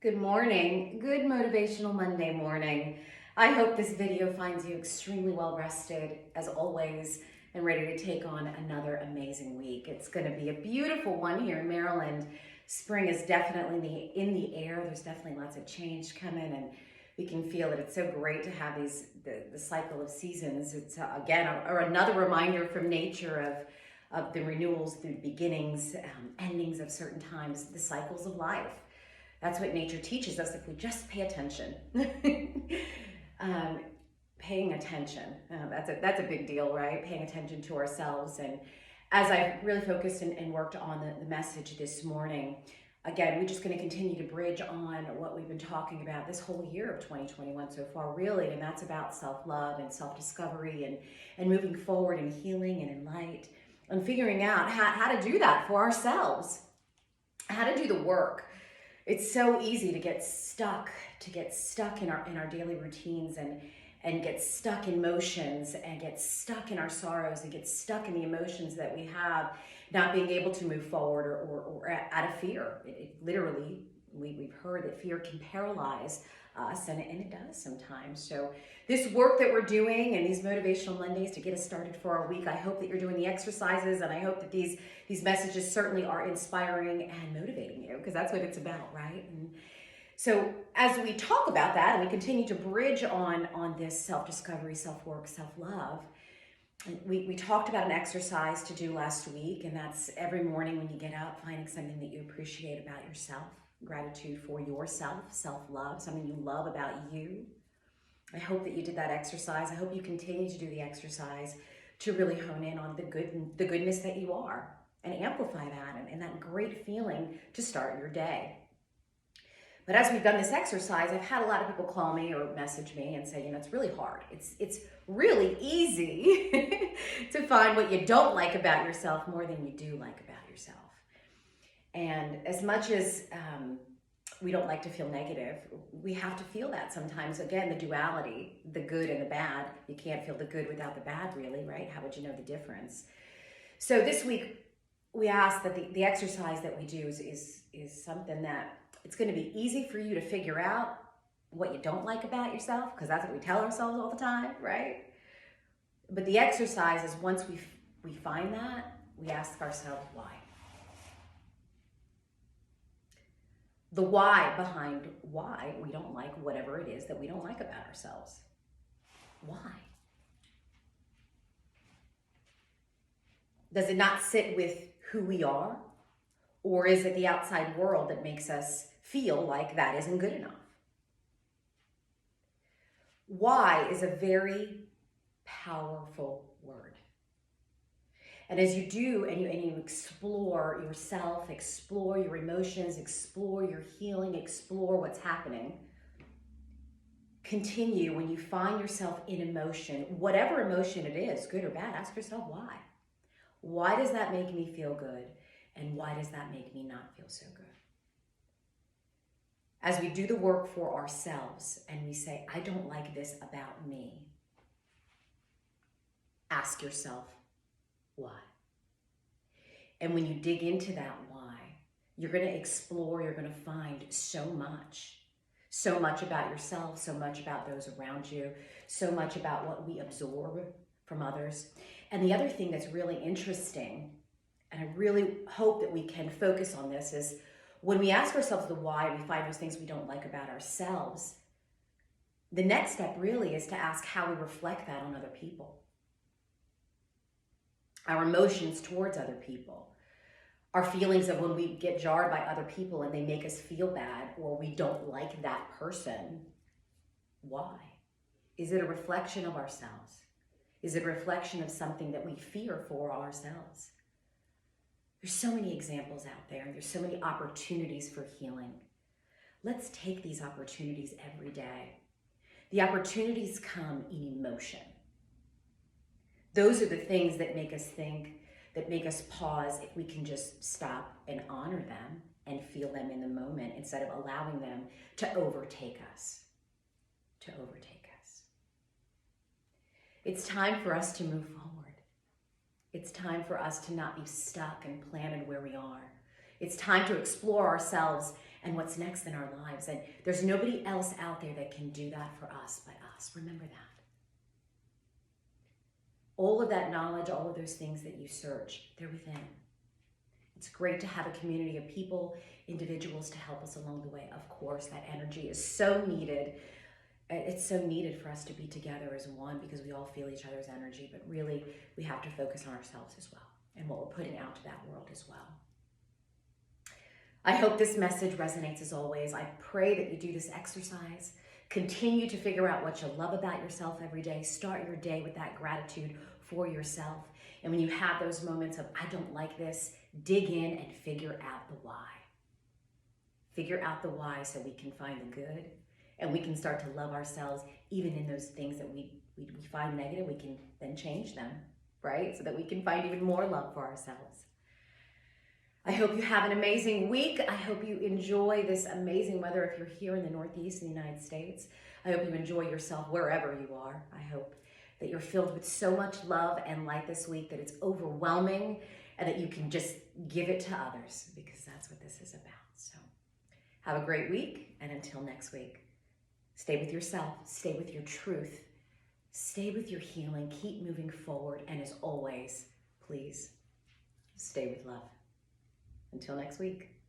Good morning. Good motivational Monday morning. I hope this video finds you extremely well rested, as always, and ready to take on another amazing week. It's going to be a beautiful one here in Maryland. Spring is definitely in the air. There's definitely lots of change coming, and we can feel it. It's so great to have the cycle of seasons. It's again or another reminder from nature of the renewals, the beginnings, endings of certain times, the cycles of life. That's what nature teaches us if we just pay attention. Paying attention, that's a big deal, right? Paying attention to ourselves. And as I've really focused and worked on the message this morning, again, we're just going to continue to bridge on what we've been talking about this whole year of 2021 so far, really. And that's about self-love and self-discovery and moving forward in healing and in light and figuring out how to do that for ourselves, how to do the work. It's so easy to get stuck in our daily routines and get stuck in motions and get stuck in our sorrows and get stuck in the emotions that we have, not being able to move forward or out of fear. It literally, we've heard that fear can paralyze us, and it does sometimes. So this work that we're doing and these motivational Mondays to get us started for our week, I hope that you're doing the exercises, and I hope that these messages certainly are inspiring and motivating you, because that's what it's about, right? And so as we talk about that and we continue to bridge on this self-discovery, self-work, self-love, we talked about an exercise to do last week, and that's every morning when you get up, finding something that you appreciate about yourself, gratitude for yourself, self-love, something you love about you. I hope that you did that exercise. I hope you continue to do the exercise to really hone in on the goodness that you are and amplify that and that great feeling to start your day. But as we've done this exercise, I've had a lot of people call me or message me and say, it's really hard. It's really easy to find what you don't like about yourself more than you do like about yourself. And as much as we don't like to feel negative, we have to feel that sometimes. Again, the duality, the good and the bad. You can't feel the good without the bad, really, right? How would you know the difference? So this week, we asked that the exercise that we do is something that it's going to be easy for you to figure out what you don't like about yourself, because that's what we tell ourselves all the time, right? But the exercise is once we find that, we ask ourselves why. The why behind why we don't like whatever it is that we don't like about ourselves. Why? Does it not sit with who we are? Or is it the outside world that makes us feel like that isn't good enough? Why is a very powerful word. And as you do and you explore yourself, explore your emotions, explore your healing, explore what's happening, continue when you find yourself in emotion, whatever emotion it is, good or bad, ask yourself why. Why does that make me feel good? And why does that make me not feel so good? As we do the work for ourselves and we say, I don't like this about me, ask yourself, why? And when you dig into that why, you're going to explore, you're going to find so much about yourself, so much about those around you, so much about what we absorb from others. And the other thing that's really interesting, and I really hope that we can focus on this, is when we ask ourselves the why, we find those things we don't like about ourselves. The next step really is to ask how we reflect that on other people. Our emotions towards other people, our feelings of when we get jarred by other people and they make us feel bad or we don't like that person. Why? Is it a reflection of ourselves? Is it a reflection of something that we fear for ourselves? There's so many examples out there, and there's so many opportunities for healing. Let's take these opportunities every day. The opportunities come in emotion. Those are the things that make us think, that make us pause if we can just stop and honor them and feel them in the moment instead of allowing them to overtake us. It's time for us to move forward. It's time for us to not be stuck and planted where we are. It's time to explore ourselves and what's next in our lives. And there's nobody else out there that can do that for us but us. Remember that. All of that knowledge, all of those things that you search, they're within. It's great to have a community of people, individuals to help us along the way. Of course, that energy is so needed. It's so needed for us to be together as one because we all feel each other's energy, but really we have to focus on ourselves as well and what we're putting out to that world as well. I hope this message resonates as always. I pray that you do this exercise. Continue to figure out what you love about yourself every day. Start your day with that gratitude for yourself. And when you have those moments of, I don't like this, dig in and figure out the why. Figure out the why so we can find the good and we can start to love ourselves even in those things that we find negative. We can then change them, right? So that we can find even more love for ourselves. I hope you have an amazing week. I hope you enjoy this amazing weather if you're here in the Northeast in the United States. I hope you enjoy yourself wherever you are. I hope that you're filled with so much love and light this week that it's overwhelming and that you can just give it to others because that's what this is about. So have a great week, and until next week, stay with yourself, stay with your truth, stay with your healing, keep moving forward, and as always, please stay with love. Until next week.